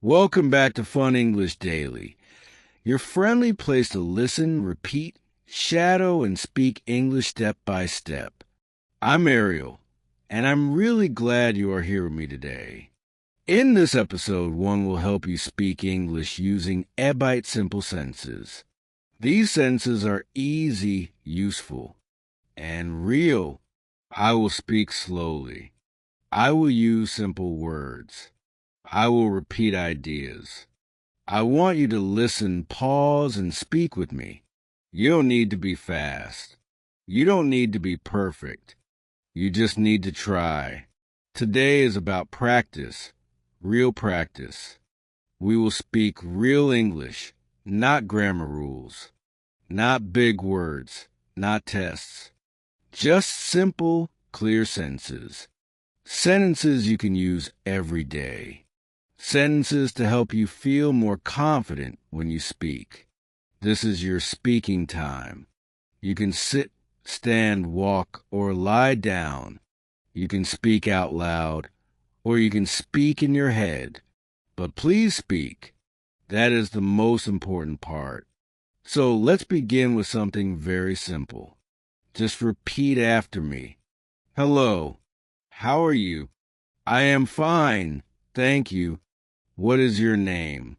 Welcome back to Fun English Daily, your friendly place to listen, repeat, shadow, and speak English step by step. I'm Ariel, and I'm really glad you are here with me today. In this episode, one will help you speak English using Ebite simple sentences. These sentences are easy, useful, and real. I will speak slowly. I will use simple words. I will repeat ideas. I want you to listen, pause, and speak with me. You don't need to be fast. You don't need to be perfect. You just need to try. Today is about practice, real practice. We will speak real English, not grammar rules, not big words, not tests. Just simple, clear sentences. Sentences you can use every day. Sentences to help you feel more confident when you speak. This is your speaking time. You can sit, stand, walk, or lie down. You can speak out loud, or you can speak in your head. But please speak. That is the most important part. So let's begin with something very simple. Just repeat after me. Hello. How are you? I am fine. Thank you. What is your name?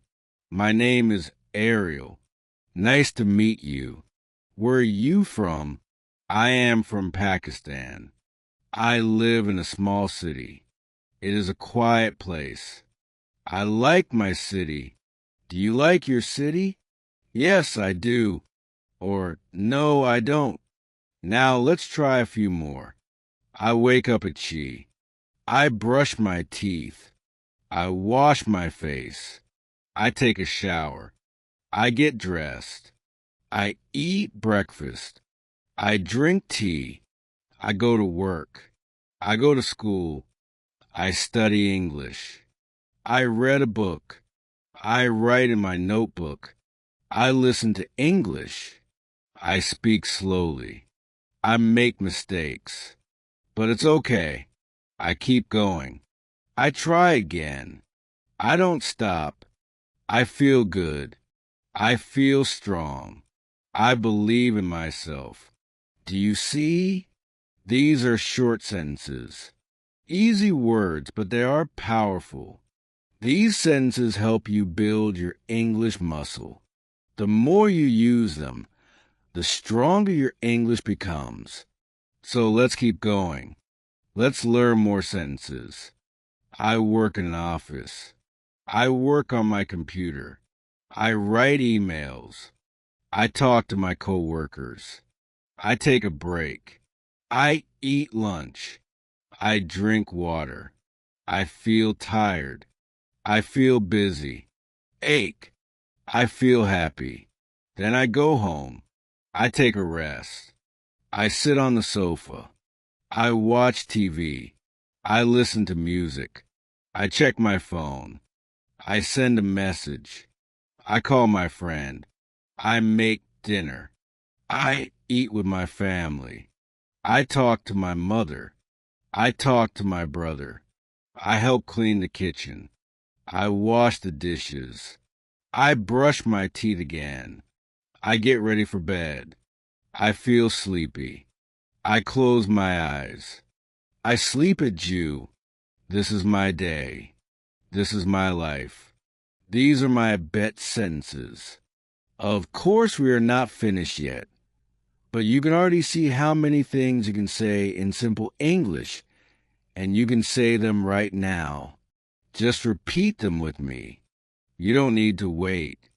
My name is Ariel. Nice to meet you. Where are you from? I am from Pakistan. I live in a small city. It is a quiet place. I like my city. Do you like your city? Yes, I do. Or, no, I don't. Now let's try a few more. I wake up at Chi. I brush my teeth. I wash my face. I take a shower. I get dressed. I eat breakfast. I drink tea. I go to work. I go to school. I study English. I read a book. I write in my notebook. I listen to English. I speak slowly. I make mistakes. But it's okay. I keep going. I try again. I don't stop. I feel good. I feel strong. I believe in myself. Do you see? These are short sentences. Easy words, but they are powerful. These sentences help you build your English muscle. The more you use them, the stronger your English becomes. So let's keep going. Let's learn more sentences. I work in an office. I work on my computer. I write emails. I talk to my coworkers. I take a break. I eat lunch. I drink water. I feel tired. I feel busy. Ache. I feel happy. Then I go home. I take a rest. I sit on the sofa. I watch TV. I listen to music. I check my phone. I send a message. I call my friend. I make dinner. I eat with my family. I talk to my mother. I talk to my brother. I help clean the kitchen. I wash the dishes. I brush my teeth again. I get ready for bed. I feel sleepy. I close my eyes. I sleep at Jew. This is my day. This is my life. These are my bet sentences. Of course, we are not finished yet, but you can already see how many things you can say in simple English, and you can say them right now. Just repeat them with me. You don't need to wait.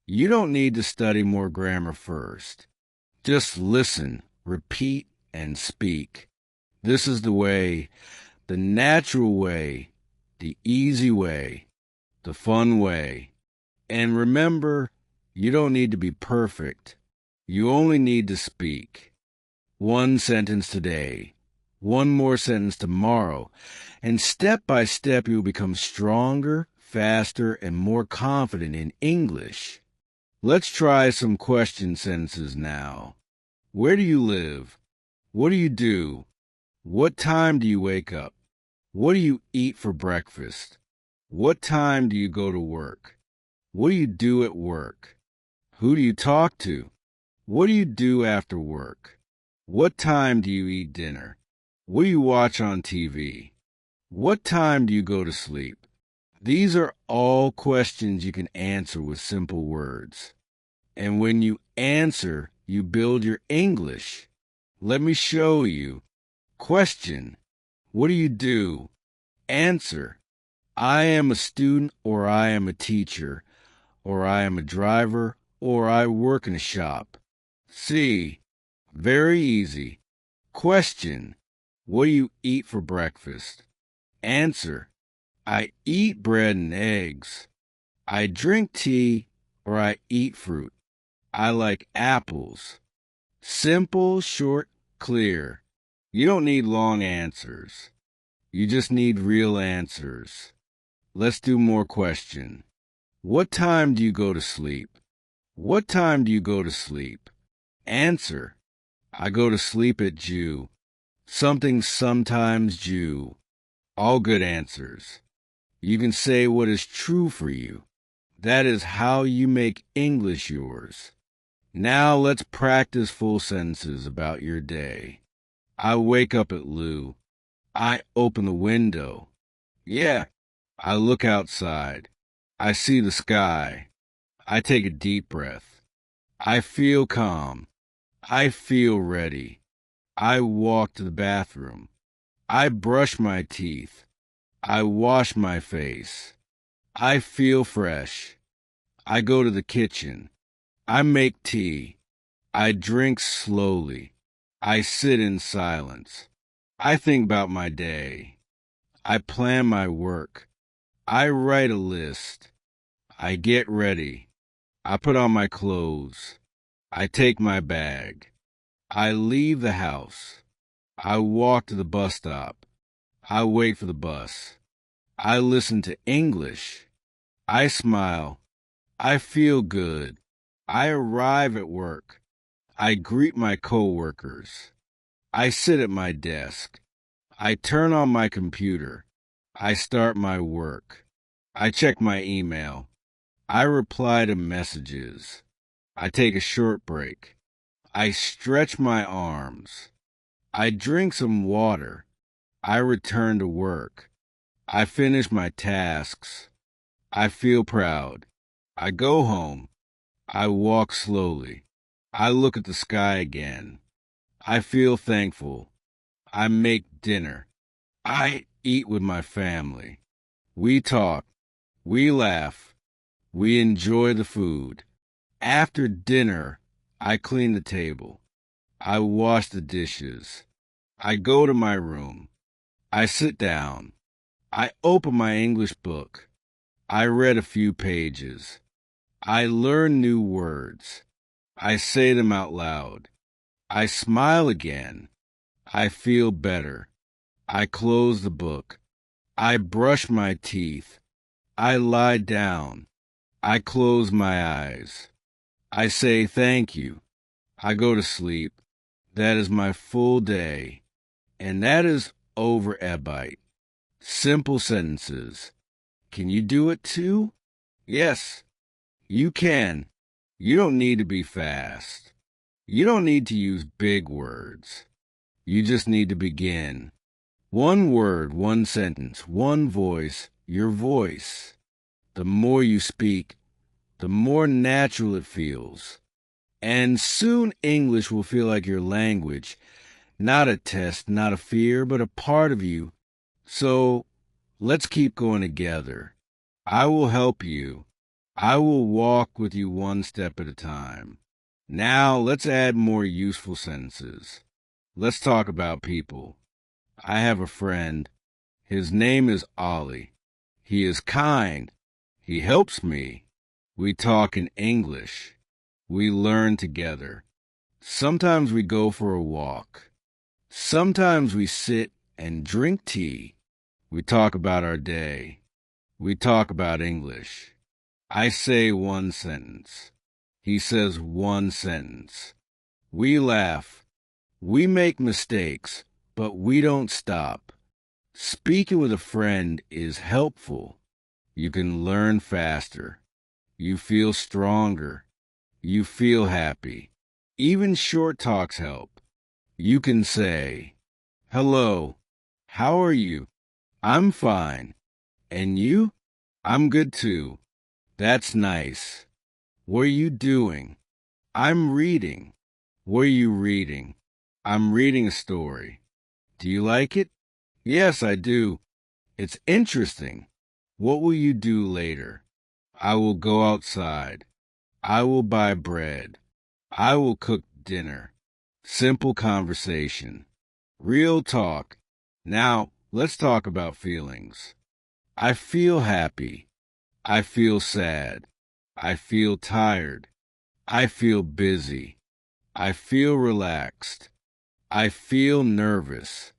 You don't need to study more grammar first. Just listen, repeat, and speak. This is the way, the natural way, the easy way, the fun way. And remember, you don't need to be perfect. You only need to speak. One sentence today, one more sentence tomorrow, and step by step you'll become stronger, faster, and more confident in English. Let's try some question sentences now. Where do you live? What do you do? What time do you wake up? What do you eat for breakfast? What time do you go to work? What do you do at work? Who do you talk to? What do you do after work? What time do you eat dinner? What do you watch on TV? What time do you go to sleep? These are all questions you can answer with simple words. And when you answer, you build your English. Let me show you. Question. What do you do? Answer. I am a student, or I am a teacher, or I am a driver, or I work in a shop. C. Very easy. Question. What do you eat for breakfast? Answer. I eat bread and eggs. I drink tea, or I eat fruit. I like apples. Simple, short, clear. You don't need long answers. You just need real answers. Let's do more question. What time do you go to sleep? What time do you go to sleep? Answer. I go to sleep at Jew. Something sometimes Jew. All good answers. You can say what is true for you. That is how you make English yours. Now let's practice full sentences about your day. I wake up at Lou. I open the window. Yeah. I look outside. I see the sky. I take a deep breath. I feel calm. I feel ready. I walk to the bathroom. I brush my teeth. I wash my face. I feel fresh. I go to the kitchen. I make tea. I drink slowly. I sit in silence. I think about my day. I plan my work. I write a list. I get ready. I put on my clothes. I take my bag. I leave the house. I walk to the bus stop. I wait for the bus. I listen to English. I smile. I feel good. I arrive at work. I greet my coworkers. I sit at my desk. I turn on my computer. I start my work. I check my email. I reply to messages. I take a short break. I stretch my arms. I drink some water. I return to work. I finish my tasks. I feel proud. I go home. I walk slowly. I look at the sky again. I feel thankful. I make dinner. I eat with my family. We talk. We laugh. We enjoy the food. After dinner, I clean the table. I wash the dishes. I go to my room. I sit down. I open my English book. I read a few pages. I learn new words. I say them out loud. I smile again. I feel better. I close the book. I brush my teeth. I lie down. I close my eyes. I say thank you. I go to sleep. That is my full day. And that is over, Ebite. Simple sentences. Can you do it too? Yes, you can. You don't need to be fast. You don't need to use big words. You just need to begin. One word, one sentence, one voice, your voice. The more you speak, the more natural it feels. And soon English will feel like your language, not a test, not a fear, but a part of you. So let's keep going together. I will help you. I will walk with you one step at a time. Now let's add more useful sentences. Let's talk about people. I have a friend. His name is Ollie. He is kind. He helps me. We talk in English. We learn together. Sometimes we go for a walk. Sometimes we sit and drink tea. We talk about our day. We talk about English. I say one sentence. He says one sentence. We laugh. We make mistakes, but we don't stop. Speaking with a friend is helpful. You can learn faster. You feel stronger. You feel happy. Even short talks help. You can say, "Hello, how are you? I'm fine. And you?" "I'm good too." "That's nice." "What are you doing?" "I'm reading." "What are you reading?" "I'm reading a story." "Do you like it?" "Yes, I do. It's interesting." "What will you do later?" "I will go outside." "I will buy bread." "I will cook dinner." Simple conversation. Real talk. Now, let's talk about feelings. I feel happy. I feel sad. I feel tired. I feel busy. I feel relaxed. I feel nervous.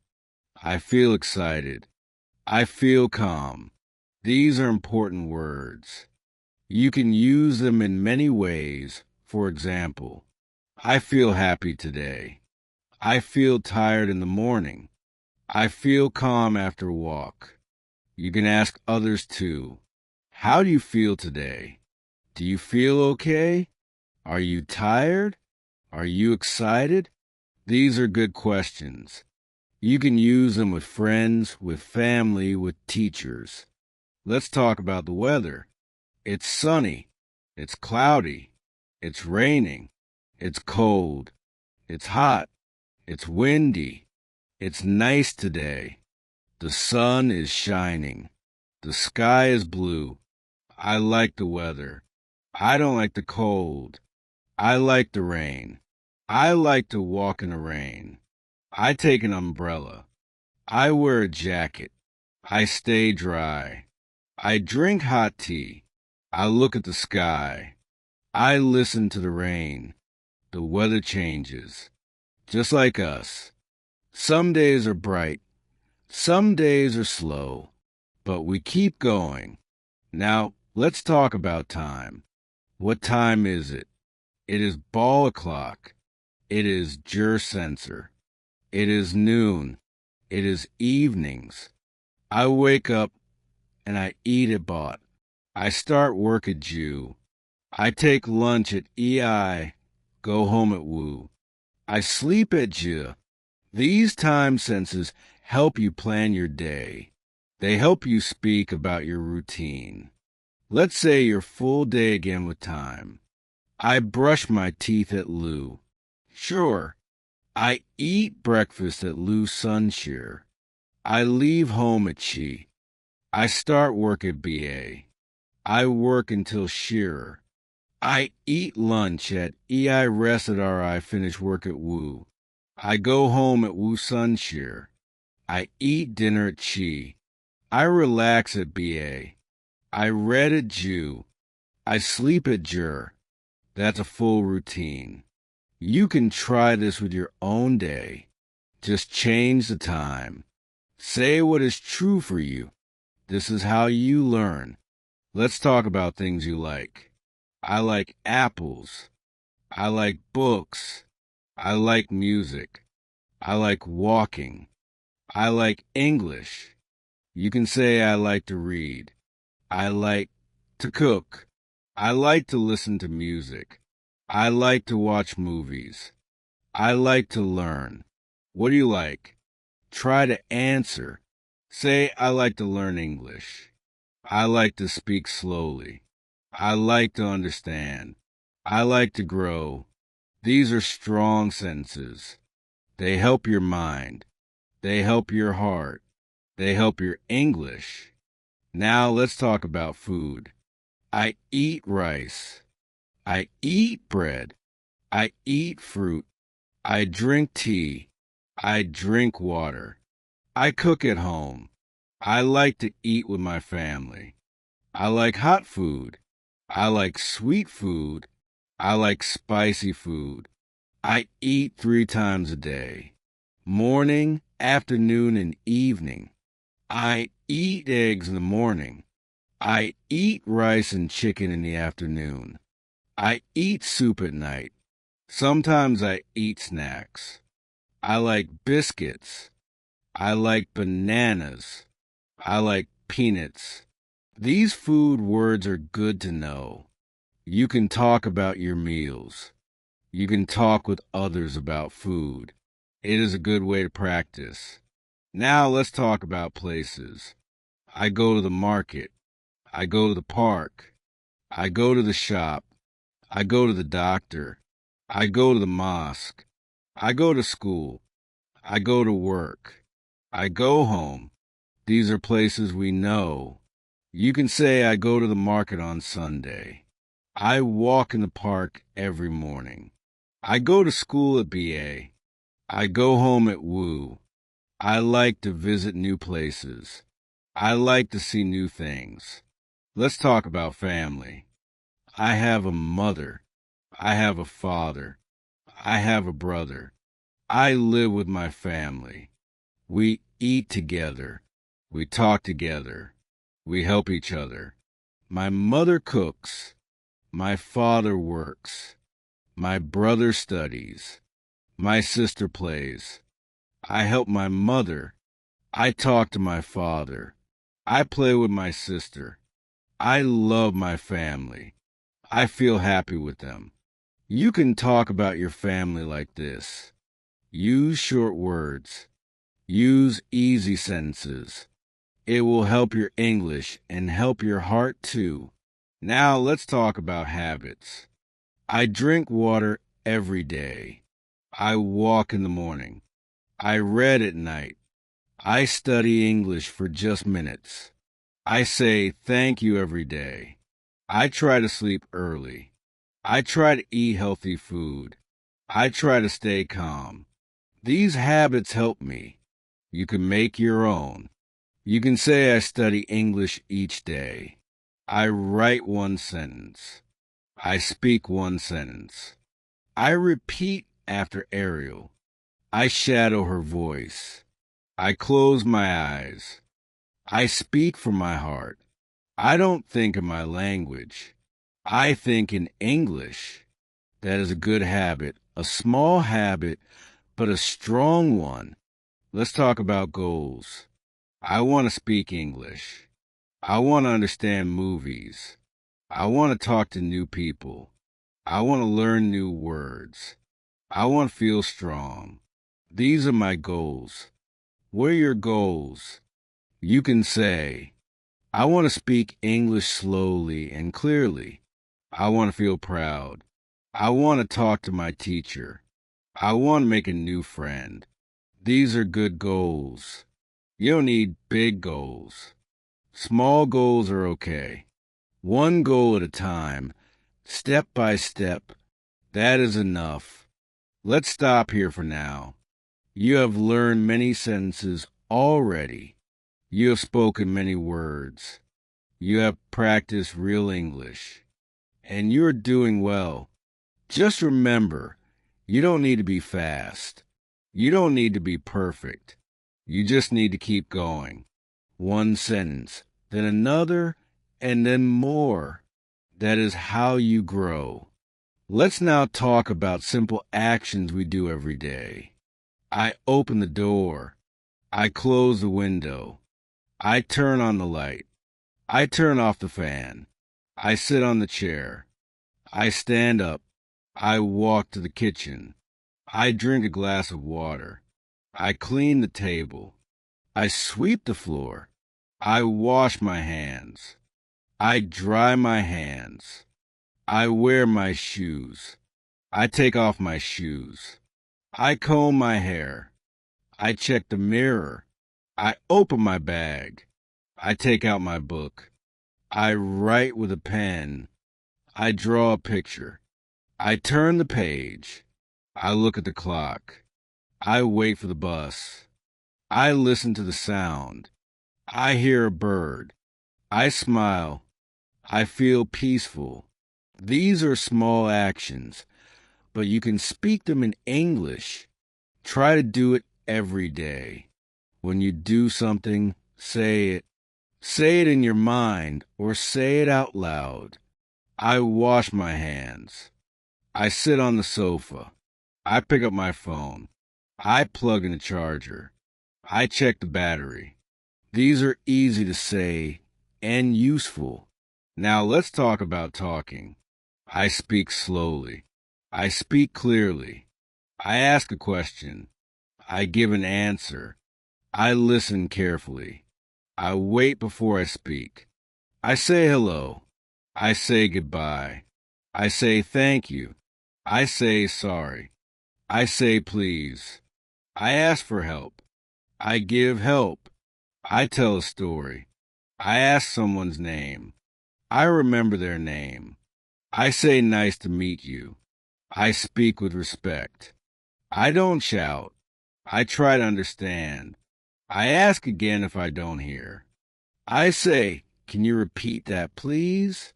I feel excited. I feel calm. These are important words. You can use them in many ways. For example, I feel happy today. I feel tired in the morning. I feel calm after a walk. You can ask others too. How do you feel today? Do you feel okay? Are you tired? Are you excited? These are good questions. You can use them with friends, with family, with teachers. Let's talk about the weather. It's sunny. It's cloudy. It's raining. It's cold. It's hot. It's windy. It's nice today. The sun is shining. The sky is blue. I like the weather. I don't like the cold. I like the rain. I like to walk in the rain. I take an umbrella. I wear a jacket. I stay dry. I drink hot tea. I look at the sky. I listen to the rain. The weather changes, just like us. Some days are bright. Some days are slow. But we keep going. Now, let's talk about time. What time is it? It is ball o'clock. It is jur sensor. It is noon. It is evenings. I wake up and I eat at bot. I start work at Jew. I take lunch at EI, go home at Woo. I sleep at J. These time senses help you plan your day. They help you speak about your routine. Let's say your full day again with time. I brush my teeth at Lou. Sure. I eat breakfast at Lou Sunshire. I leave home at Chi. I start work at BA. I work until Shearer. I eat lunch at EI rest at RI finish work at Woo. I go home at Woo Sunshire. I eat dinner at Chi. I relax at BA. I read at Jew. I sleep at Jur. That's a full routine. You can try this with your own day. Just change the time. Say what is true for you. This is how you learn. Let's talk about things you like. I like apples. I like books. I like music. I like walking. I like English. You can say I like to read. I like to cook. I like to listen to music. I like to watch movies. I like to learn. What do you like? Try to answer. Say, I like to learn English. I like to speak slowly. I like to understand. I like to grow. These are strong sentences. They help your mind. They help your heart. They help your English. Now let's talk about food. I eat rice. I eat bread. I eat fruit. I drink tea. I drink water. I cook at home. I like to eat with my family. I like hot food. I like sweet food. I like spicy food. I eat 3 times a day. Morning, afternoon, and evening. I eat eggs in the morning. I eat rice and chicken in the afternoon. I eat soup at night. Sometimes I eat snacks. I like biscuits. I like bananas. I like peanuts. These food words are good to know. You can talk about your meals. You can talk with others about food. It is a good way to practice. Now let's talk about places. I go to the market. I go to the park. I go to the shop. I go to the doctor. I go to the mosque. I go to school. I go to work. I go home. These are places we know. You can say I go to the market on Sunday. I walk in the park every morning. I go to school at BA. I go home at Woo. I like to visit new places. I like to see new things. Let's talk about family. I have a mother. I have a father. I have a brother. I live with my family. We eat together. We talk together. We help each other. My mother cooks. My father works. My brother studies. My sister plays. I help my mother. I talk to my father. I play with my sister. I love my family. I feel happy with them. You can talk about your family like this. Use short words. Use easy sentences. It will help your English and help your heart too. Now let's talk about habits. I drink water every day. I walk in the morning. I read at night. I study English for just minutes. I say thank you every day. I try to sleep early. I try to eat healthy food. I try to stay calm. These habits help me. You can make your own. You can say I study English each day. I write one sentence. I speak one sentence. I repeat after Ariel. I shadow her voice. I close my eyes. I speak from my heart. I don't think in my language. I think in English. That is a good habit, a small habit, but a strong one. Let's talk about goals. I want to speak English. I want to understand movies. I want to talk to new people. I want to learn new words. I want to feel strong. These are my goals. What are your goals? You can say, I want to speak English slowly and clearly. I want to feel proud. I want to talk to my teacher. I want to make a new friend. These are good goals. You don't need big goals. Small goals are okay. One goal at a time, step by step. That is enough. Let's stop here for now. You have learned many sentences already. You have spoken many words. You have practiced real English. And you're doing well. Just remember, you don't need to be fast. You don't need to be perfect. You just need to keep going. One sentence, then another, and then more. That is how you grow. Let's now talk about simple actions we do every day. I open the door. I close the window. I turn on the light. I turn off the fan. I sit on the chair. I stand up. I walk to the kitchen. I drink a glass of water. I clean the table. I sweep the floor. I wash my hands. I dry my hands. I wear my shoes. I take off my shoes. I comb my hair. I check the mirror. I open my bag. I take out my book. I write with a pen. I draw a picture. I turn the page. I look at the clock. I wait for the bus. I listen to the sound. I hear a bird. I smile. I feel peaceful. These are small actions, but you can speak them in English. Try to do it every day. When you do something, say it. Say it in your mind or say it out loud. I wash my hands. I sit on the sofa. I pick up my phone. I plug in the charger. I check the battery. These are easy to say and useful. Now let's talk about talking. I speak slowly. I speak clearly. I ask a question. I give an answer. I listen carefully. I wait before I speak. I say hello. I say goodbye. I say thank you. I say sorry. I say please. I ask for help. I give help. I tell a story. I ask someone's name. I remember their name. I say nice to meet you. I speak with respect. I don't shout. I try to understand. I ask again if I don't hear. I say, can you repeat that, please?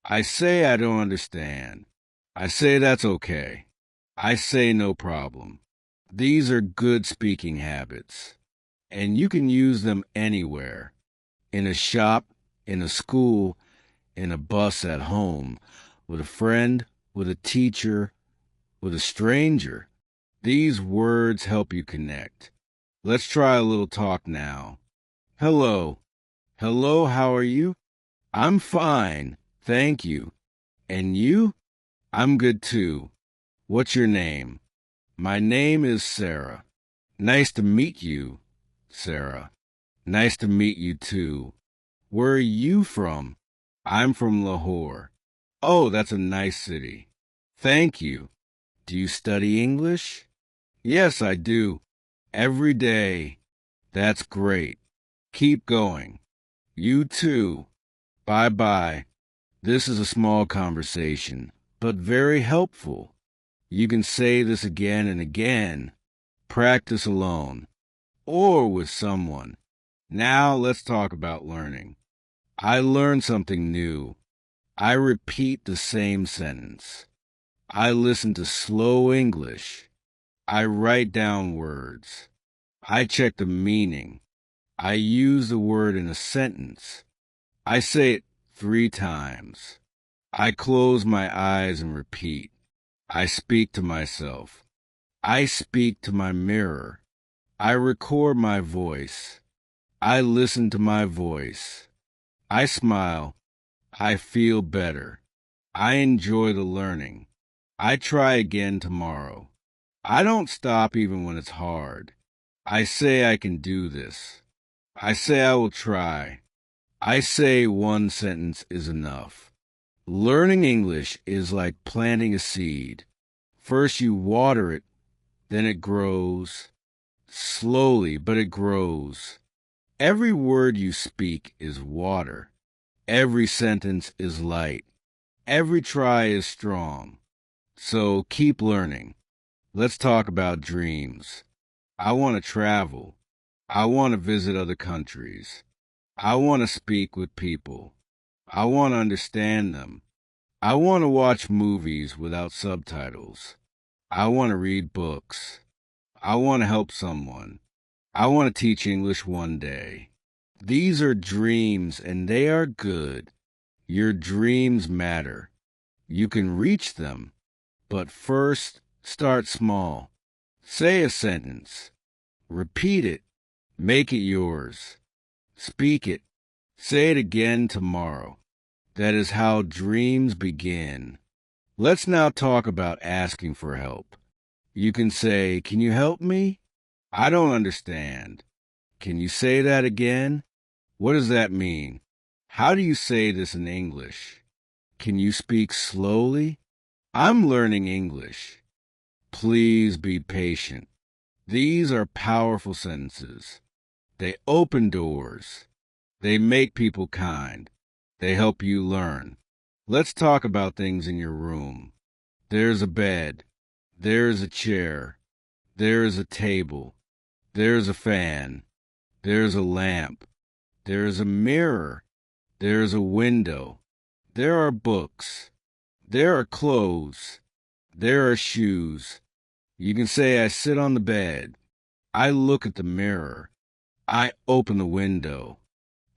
I say I don't understand. I say that's okay. I say no problem. These are good speaking habits, and you can use them anywhere. In a shop, in a school, in a bus at home, with a friend, with a teacher, with a stranger. These words help you connect. Let's try a little talk now. Hello. Hello, how are you? I'm fine, thank you. And you? I'm good too. What's your name? My name is Sarah. Nice to meet you, Sarah. Nice to meet you too. Where are you from? I'm from Lahore. Oh, that's a nice city. Thank you. Do you study English? Yes, I do. Every day. That's great. Keep going. You too. Bye-bye. This is a small conversation, but very helpful. You can say this again and again. Practice alone or with someone. Now let's talk about learning. I learn something new. I repeat the same sentence. I listen to slow English. I write down words. I check the meaning. I use the word in a sentence. I say it 3 times. I close my eyes and repeat. I speak to myself. I speak to my mirror. I record my voice. I listen to my voice. I smile. I feel better. I enjoy the learning. I try again tomorrow. I don't stop even when it's hard. I say I can do this. I say I will try. I say one sentence is enough. Learning English is like planting a seed. First you water it, then it grows. Slowly, but it grows. Every word you speak is water. Every sentence is light. Every try is strong. So keep learning. Let's talk about dreams. I want to travel. I want to visit other countries. I want to speak with people. I want to understand them. I want to watch movies without subtitles. I want to read books. I want to help someone. I want to teach English one day. These are dreams, and they are good. Your dreams matter. You can reach them, but first, start small. Say a sentence. Repeat it. Make it yours. Speak it. Say it again tomorrow. That is how dreams begin. Let's now talk about asking for help. You can say, "Can you help me? I don't understand. Can you say that again? What does that mean? How do you say this in English? Can you speak slowly? I'm learning English. Please be patient." These are powerful sentences. They open doors. They make people kind. They help you learn. Let's talk about things in your room. There's a bed. There's a chair. There's a table. There's a fan. There's a lamp. There's a mirror. There's a window. There are books. There are clothes. There are shoes. You can say, I sit on the bed. I look at the mirror. I open the window.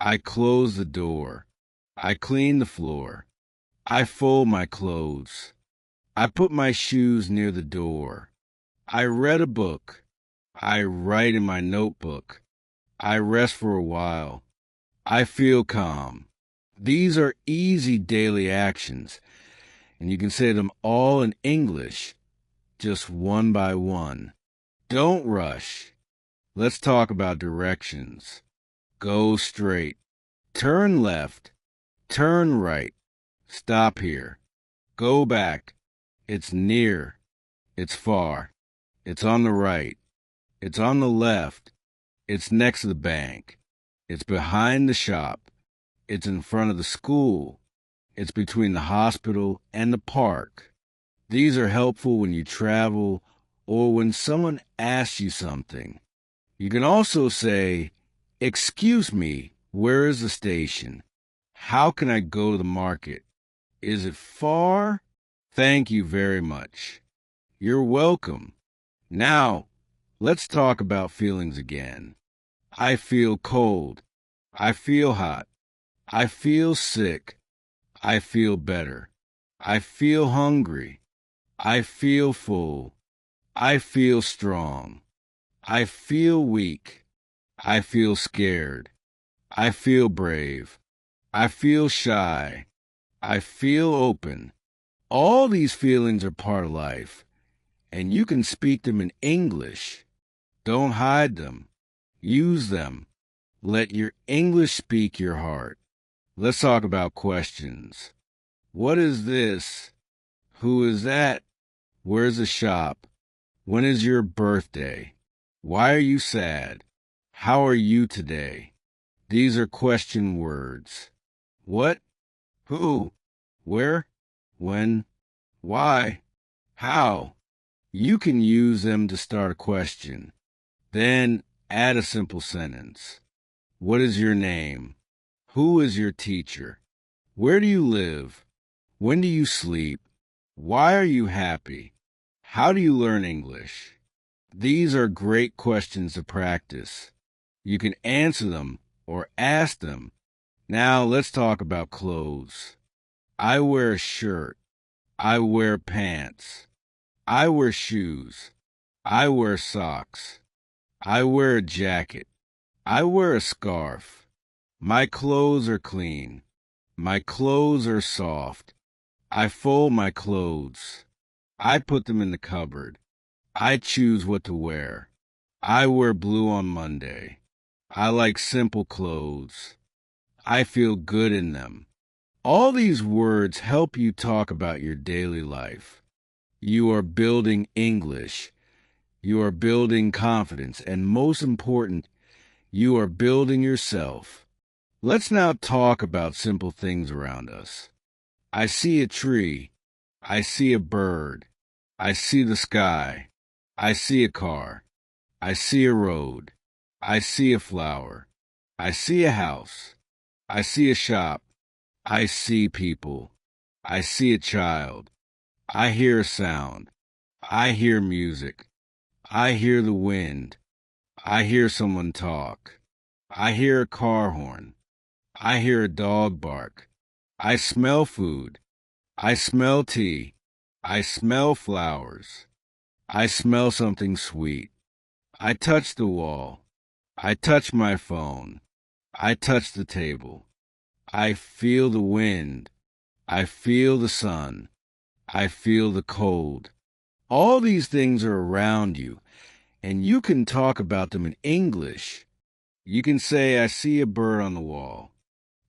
I close the door. I clean the floor. I fold my clothes. I put my shoes near the door. I read a book. I write in my notebook. I rest for a while. I feel calm. These are easy daily actions, and you can say them all in English, just one by one. Don't rush. Let's talk about directions. Go straight. Turn left. Turn right. Stop here. Go back. It's near. It's far. It's on the right. It's on the left. It's next to the bank. It's behind the shop. It's in front of the school. It's between the hospital and the park. These are helpful when you travel or when someone asks you something. You can also say, "Excuse me, where is the station? How can I go to the market? Is it far? Thank you very much." You're welcome. Now, let's talk about feelings again. I feel cold. I feel hot. I feel sick. I feel better. I feel hungry. I feel full. I feel strong. I feel weak. I feel scared. I feel brave. I feel shy. I feel open. All these feelings are part of life, and you can speak them in English. Don't hide them. Use them. Let your English speak your heart. Let's talk about questions. What is this? Who is that? Where's the shop? When is your birthday? Why are you sad? How are you today? These are question words. What? Who? Where? When? Why? How? You can use them to start a question. Then add a simple sentence. What is your name? Who is your teacher? Where do you live? When do you sleep? Why are you happy? How do you learn English? These are great questions to practice. You can answer them or ask them. Now let's talk about clothes. I wear a shirt. I wear pants. I wear shoes. I wear socks. I wear a jacket. I wear a scarf. My clothes are clean. My clothes are soft. I fold my clothes. I put them in the cupboard. I choose what to wear. I wear blue on Monday. I like simple clothes. I feel good in them. All these words help you talk about your daily life. You are building English. You are building confidence. And most important, you are building yourself. Let's now talk about simple things around us. I see a tree. I see a bird. I see the sky. I see a car. I see a road. I see a flower. I see a house. I see a shop. I see people. I see a child. I hear a sound. I hear music. I hear the wind. I hear someone talk. I hear a car horn. I hear a dog bark. I smell food. I smell tea. I smell flowers. I smell something sweet. I touch the wall. I touch my phone. I touch the table. I feel the wind. I feel the sun. I feel the cold. All these things are around you, and you can talk about them in English. You can say, I see a bird on the wall.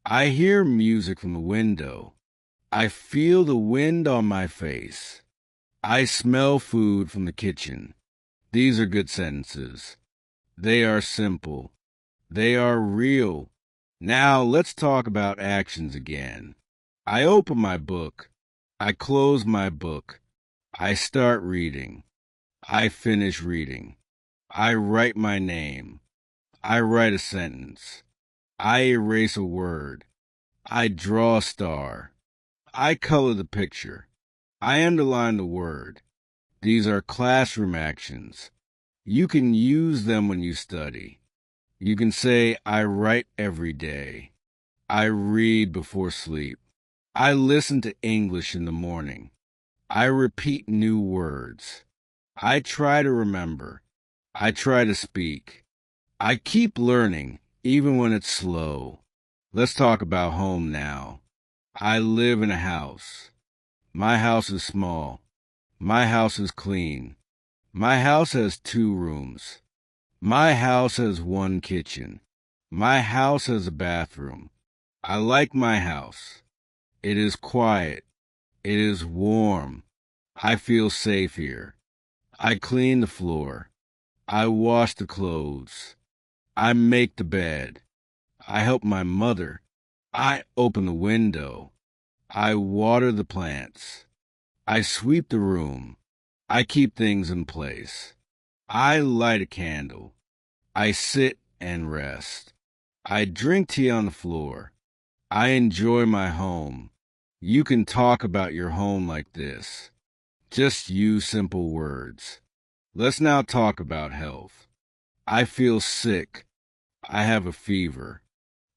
I hear music from the window. I feel the wind on my face. I smell food from the kitchen. These are good sentences. They are simple. They are real. Now let's talk about actions again. I open my book. I close my book. I start reading. I finish reading. I write my name. I write a sentence. I erase a word. I draw a star. I color the picture. I underline the word. These are classroom actions. You can use them when you study. You can say, I write every day. I read before sleep. I listen to English in the morning. I repeat new words. I try to remember. I try to speak. I keep learning, even when it's slow. Let's talk about home now. I live in a house. My house is small. My house is clean. My house has 2 rooms. My house has 1 kitchen. My house has a bathroom. I like my house. It is quiet. It is warm. I feel safe here. I clean the floor. I wash the clothes. I make the bed. I help my mother. I open the window. I water the plants. I sweep the room. I keep things in place. I light a candle. I sit and rest. I drink tea on the floor. I enjoy my home. You can talk about your home like this. Just use simple words. Let's now talk about health. I feel sick. I have a fever.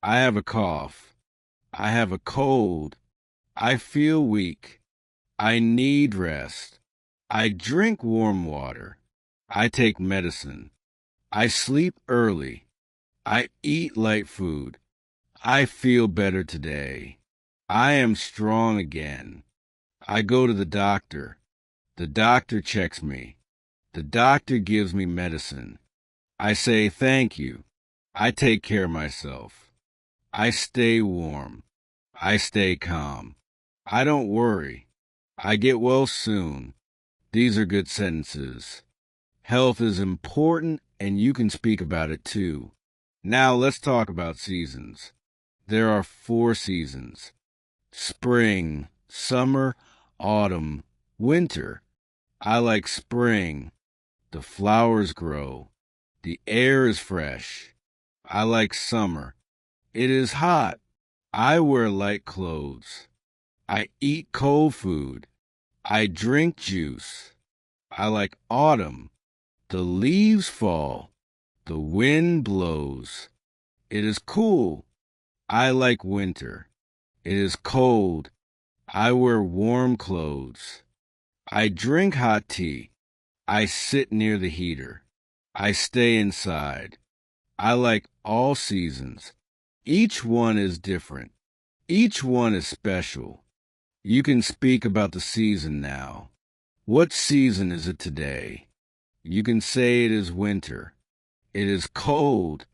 I have a cough. I have a cold. I feel weak. I need rest. I drink warm water. I take medicine. I sleep early. I eat light food. I feel better today. I am strong again. I go to the doctor. The doctor checks me. The doctor gives me medicine. I say thank you. I take care of myself. I stay warm. I stay calm. I don't worry. I get well soon. These are good sentences. Health is important, and you can speak about it too. Now let's talk about seasons. There are 4 seasons: spring, summer, autumn, winter. I like spring. The flowers grow. The air is fresh. I like summer. It is hot. I wear light clothes. I eat cold food. I drink juice. I like autumn. The leaves fall. The wind blows. It is cool. I like winter. It is cold. I wear warm clothes. I drink hot tea. I sit near the heater. I stay inside. I like all seasons. Each one is different. Each one is special. You can speak about the season now. What season is it today? You can say it is winter. It is cold.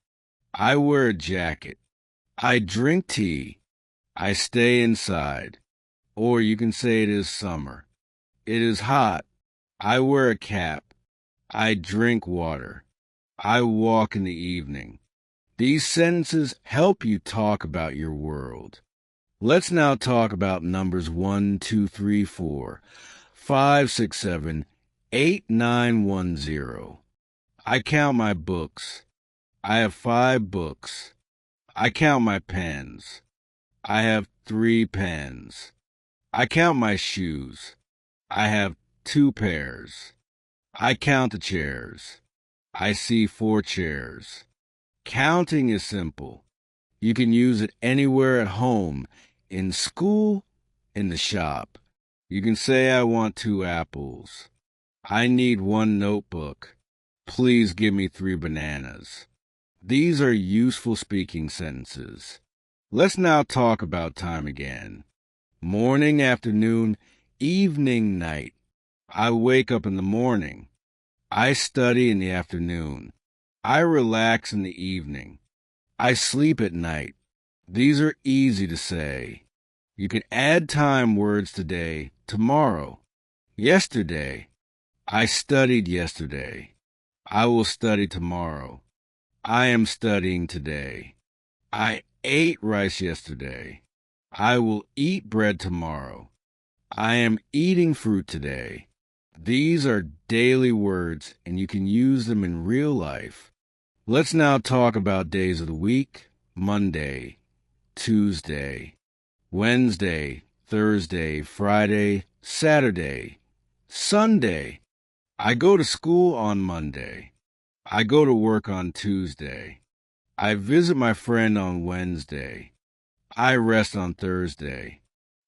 I wear a jacket. I drink tea. I stay inside. Or you can say it is summer. It is hot. I wear a cap. I drink water. I walk in the evening. These sentences help you talk about your world. Let's now talk about numbers 1, 2, 3, 4, 5, 6, 7, 8, 9, 1, 0. I count my books. I have 5 books. I count my pens. I have 3 pens. I count my shoes. I have 2 pairs. I count the chairs. I see 4 chairs. Counting is simple. You can use it anywhere at home, in school, in the shop. You can say, I want 2 apples. I need 1 notebook. Please give me 3 bananas. These are useful speaking sentences. Let's now talk about time again. Morning, afternoon, evening, night. I wake up in the morning. I study in the afternoon. I relax in the evening. I sleep at night. These are easy to say. You can add time words today, tomorrow, yesterday. I studied yesterday. I will study tomorrow. I am studying today. I ate rice yesterday. I will eat bread tomorrow. I am eating fruit today. These are daily words, and you can use them in real life. Let's now talk about days of the week: Monday, Tuesday, Wednesday, Thursday, Friday, Saturday, Sunday. I go to school on Monday. I go to work on Tuesday. I visit my friend on Wednesday. I rest on Thursday.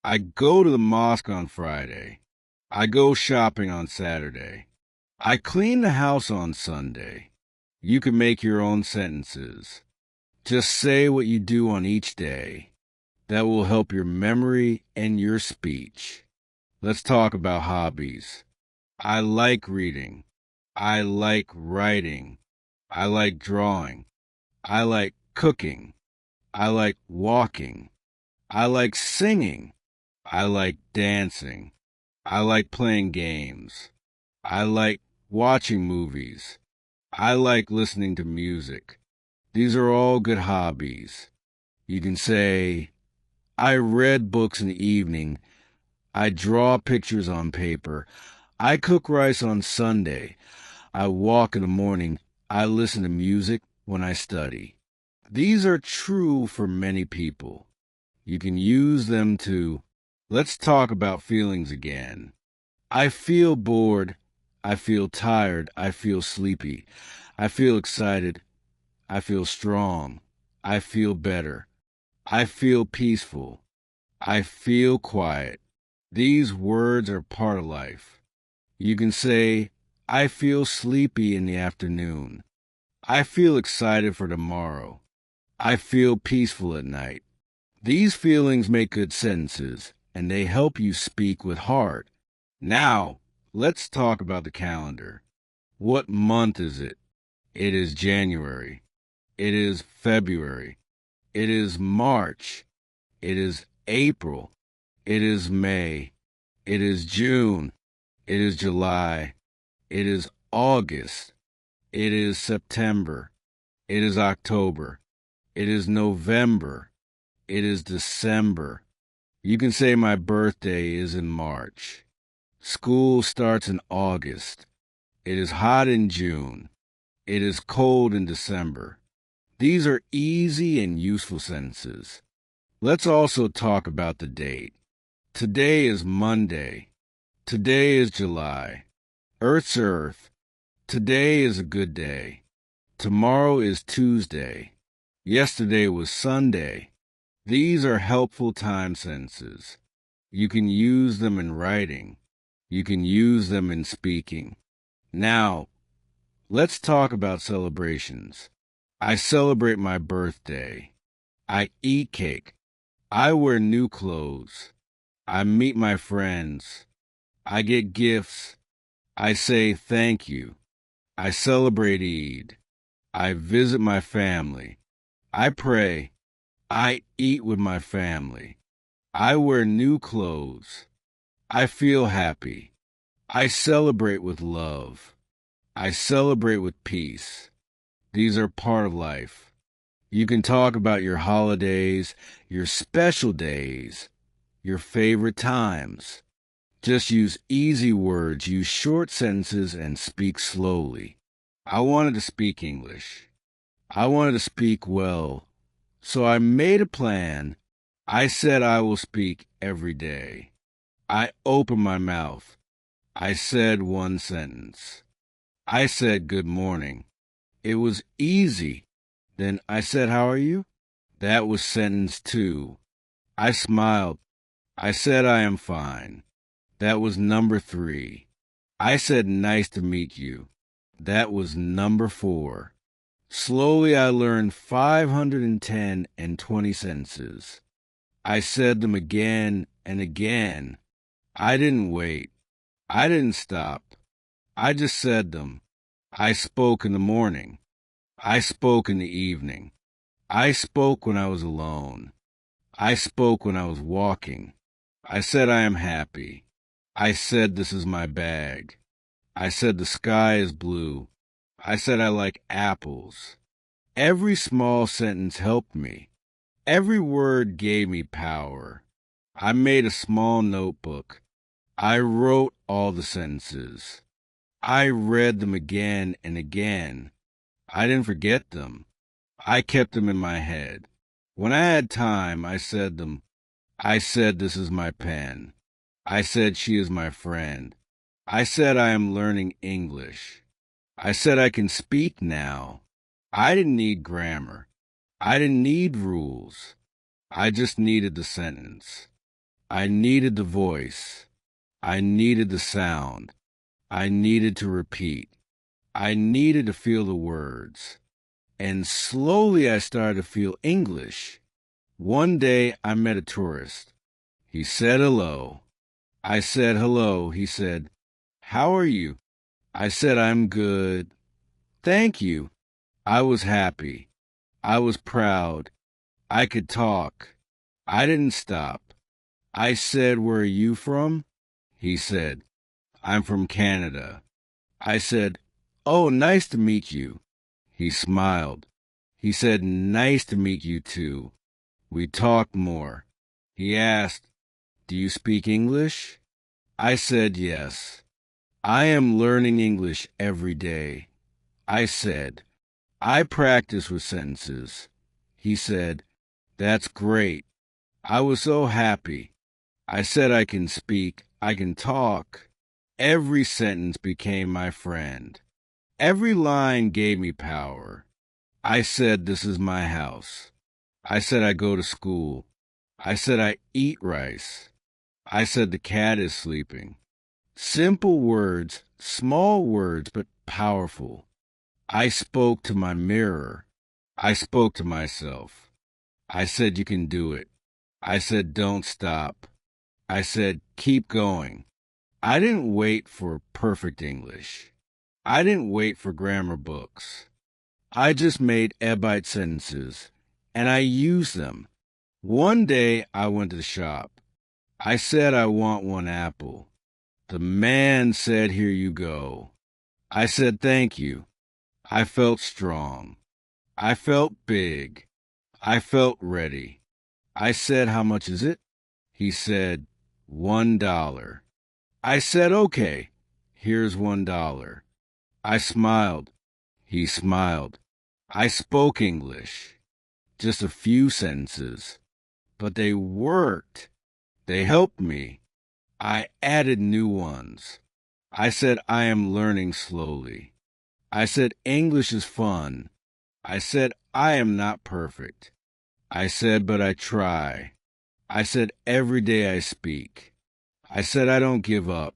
I go to the mosque on Friday. I go shopping on Saturday. I clean the house on Sunday. You can make your own sentences. Just say what you do on each day. That will help your memory and your speech. Let's talk about hobbies. I like reading. I like writing. I like drawing. I like cooking. I like walking. I like singing. I like dancing. I like playing games. I like watching movies. I like listening to music. These are all good hobbies. You can say, I read books in the evening. I draw pictures on paper. I cook rice on Sunday. I walk in the morning. I listen to music when I study. These are true for many people. You can use them to, let's talk about feelings again. I feel bored. I feel tired. I feel sleepy. I feel excited. I feel strong. I feel better. I feel peaceful. I feel quiet. These words are part of life. You can say, I feel sleepy in the afternoon. I feel excited for tomorrow. I feel peaceful at night. These feelings make good sentences, and they help you speak with heart. Now, let's talk about the calendar. What month is it? It is January. It is February. It is March. It is April. It is May. It is June. It is July. It is August. It is September. It is October. It is November. It is December. You can say my birthday is in March. School starts in August. It is hot in June. It is cold in December. These are easy and useful sentences. Let's also talk about the date. Today is Monday. Today is July. Earth's Earth. Today is a good day. Tomorrow is Tuesday. Yesterday was Sunday. These are helpful time sentences. You can use them in writing. You can use them in speaking. Now, let's talk about celebrations. I celebrate my birthday. I eat cake. I wear new clothes. I meet my friends. I get gifts. I say thank you. I celebrate Eid. I visit my family. I pray. I eat with my family. I wear new clothes. I feel happy. I celebrate with love. I celebrate with peace. These are part of life. You can talk about your holidays, your special days, your favorite times. Just use easy words, use short sentences, and speak slowly. I wanted to speak English. I wanted to speak well. So I made a plan. I said I will speak every day. I opened my mouth. I said one sentence. I said good morning. It was easy. Then I said, how are you? That was sentence 2. I smiled. I said I am fine. That was number 3. I said nice to meet you. That was number 4. Slowly I learned 510 and 20 sentences. I said them again and again. I didn't wait. I didn't stop. I just said them. I spoke in the morning. I spoke in the evening. I spoke when I was alone. I spoke when I was walking. I said I am happy. I said this is my bag. I said the sky is blue. I said I like apples. Every small sentence helped me. Every word gave me power. I made a small notebook. I wrote all the sentences. I read them again and again. I didn't forget them. I kept them in my head. When I had time, I said them. I said this is my pen. I said she is my friend. I said I am learning English. I said I can speak now. I didn't need grammar. I didn't need rules. I just needed the sentence. I needed the voice. I needed the sound. I needed to repeat. I needed to feel the words. and slowly I started to feel English. One day I met a tourist. He said hello. I said hello. He said, "How are you?" I said, "I'm good. Thank you." I was happy. I was proud. I could talk. I didn't stop. I said, "Where are you from?" He said, "I'm from Canada." I said, "Oh, nice to meet you." He smiled. He said, "Nice to meet you too." We talked more. He asked, "Do you speak English?" I said, "Yes. I am learning English every day." I said, "I practice with sentences." He said, "That's great." I was so happy. I said, "I can speak. I can talk." Every sentence became my friend. Every line gave me power. I said, "This is my house." I said, "I go to school." I said, "I eat rice." I said, "The cat is sleeping." Simple words, small words, but powerful. I spoke to my mirror. I spoke to myself. I said, "You can do it." I said, "Don't stop." I said, "Keep going." I didn't wait for perfect English. I didn't wait for grammar books. I just made Ebite sentences, and I used them. One day I went to the shop. I said, "I want one apple." The man said, "Here you go." I said, "Thank you." I felt strong. I felt big. I felt ready. I said, "How much is it?" He said, $1. I said, "Okay, here's $1." I smiled. He smiled. I spoke English. Just a few sentences. But they worked. They helped me. I added new ones. I said, "I am learning slowly." I said, "English is fun." I said, "I am not perfect." I said, "But I try." I said, "Every day I speak." I said, "I don't give up."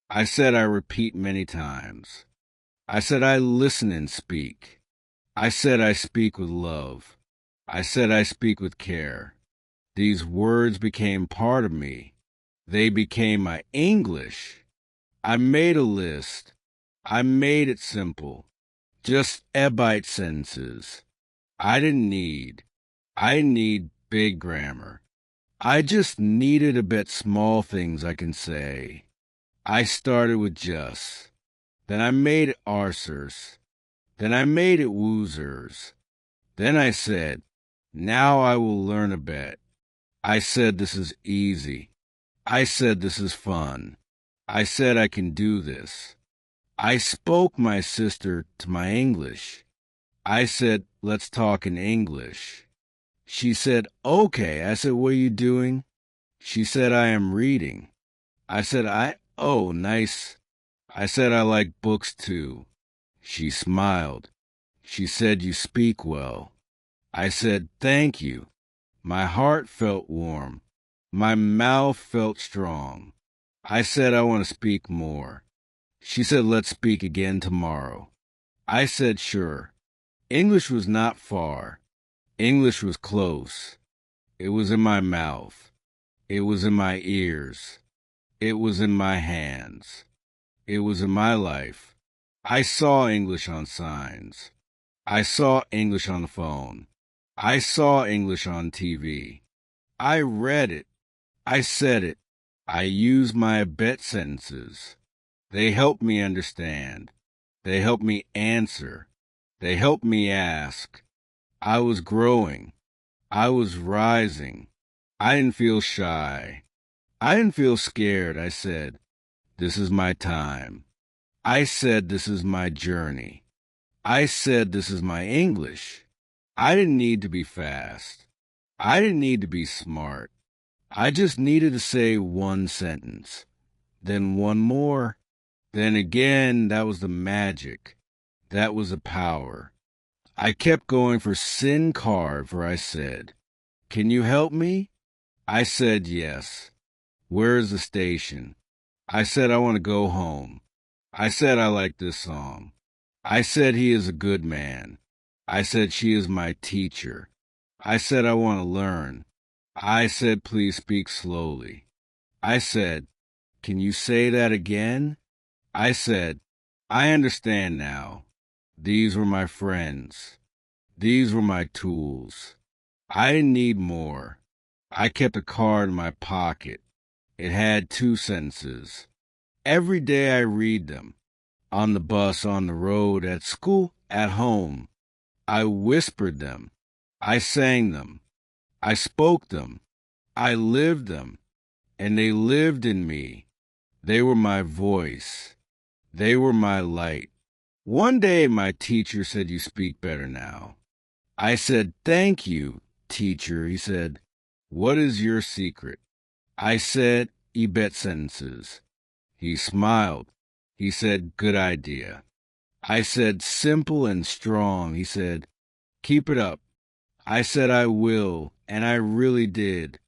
I said, "I repeat many times." I said, "I listen and speak." I said, "I speak with love." I said, "I speak with care." These words became part of me. They became my English. I made a list. I made it simple. Just Ebite sentences. I didn't need big grammar. I just needed a bit small things I can say. I started with just. Then I made it arsers. Then I made it woozers. Then I said, "Now I will learn a bit." I said, "This is easy." I said, "This is fun." I said, "I can do this." I spoke my sister to my English. I said, "Let's talk in English." She said, "Okay." I said, "What are you doing?" She said, "I am reading." I said, "Oh, nice." I said, "I like books too." She smiled. She said, "You speak well." I said, "Thank you." My heart felt warm. My mouth felt strong. I said, "I want to speak more." She said, "Let's speak again tomorrow." I said, "Sure." English was not far. English was close. It was in my mouth. It was in my ears. It was in my hands. It was in my life. I saw English on signs. I saw English on the phone. I saw English on TV. I read it. I said it. I used my bet sentences. They helped me understand. They helped me answer. They helped me ask. I was growing. I was rising. I didn't feel shy. I didn't feel scared. I said, "This is my time." I said, "This is my journey." I said, "This is my English." I didn't need to be fast. I didn't need to be smart. I just needed to say one sentence, then one more. Then again, that was the magic. That was the power. I kept going for Sin Carver. I said, "Can you help me?" I said, "Yes." "Where is the station?" I said, "I want to go home." I said, "I like this song." I said, "He is a good man." I said, she is my teacher. I said, I want to learn. I said, please speak slowly. I said, can you say that again? I said, I understand now. These were my friends. These were my tools. I didn't need more. I kept a card in my pocket. It had 2 sentences. Every day I read them. On the bus, on the road, at school, at home. I whispered them. I sang them. I spoke them. I lived them. And they lived in me. They were my voice. They were my light. One day my teacher said, you speak better now. I said, thank you, teacher. He said, what is your secret? I said, Ibet sentences. He smiled. He said, good idea. I said, simple and strong. He said, keep it up. I said, I will, and I really did.